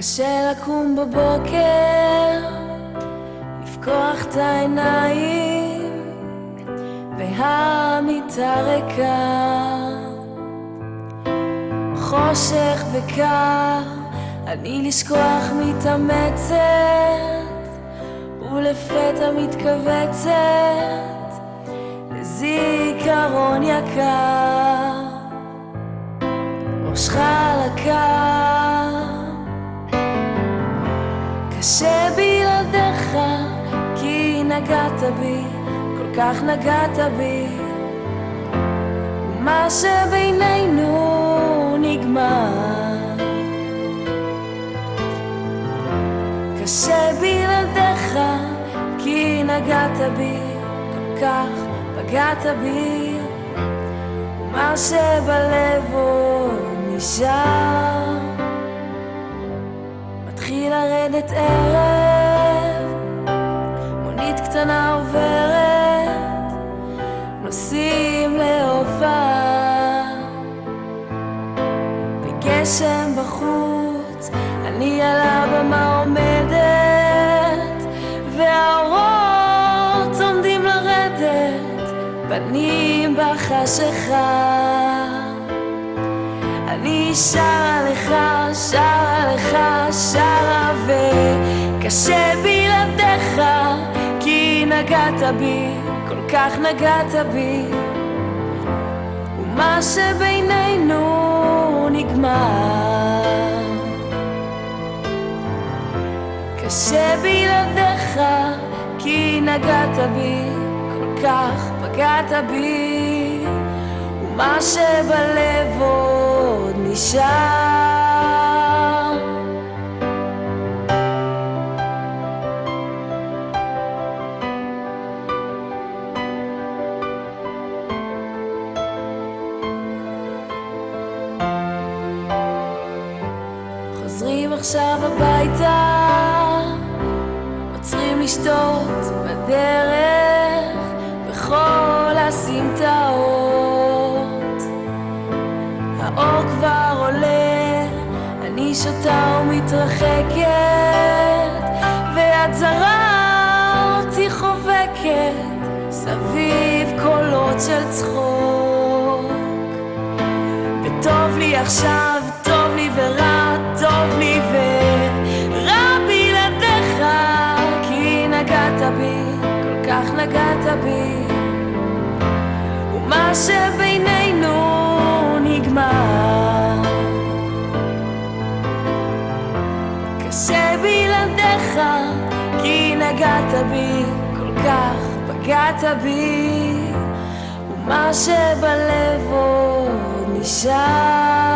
קשה לקום בבוקר, לפקוח את העיניים והמיטה ריקה, חושך וקר, אני לשכוח מתאמצת ולפתע מתכווצת לזיכרון יקר, ראשך על הקר. קשה בלעדיך כי נגעת בי, כל כך נגעת בי, ומה שבינינו נגמר. קשה בלעדיך כי נגעת בי, כל כך פגעת בי, ומה שבלב עוד נשאר. מתחיל לרדת ערב, מונית קטנה עוברת, נוסעים להופעה, בגשם בחוץ, אני על הבמה עומדת, והאורות עומדים לרדת, פנים בחשיכה. אני שרה לך, שרה לך, שרה, וקשה בלעדיך כי נגעת בי, כל כך נגעת בי, ומה שבינינו נגמר. קשה בלעדיך כי נגעת בי, כל כך פגעת בי, ומה שבלב עוד נשאר. חוזרים עכשיו הביתה, עוצרים לשתות בדרך בכל הסמטאות, האור כבר עולה, אני שותה ומתרחקת, ואת זרה אותי חובקת, סביב קולות של צחוק. וטוב לי עכשיו, טוב לי ורע, טוב לי ורע בלעדיך כי נגעת בי, כל כך נגעת בי, ומה שבינינו נגמר. קשה בלעדיך כי נגעת בי, כל כך פגעת בי, ומה שבלב עוד נשאר.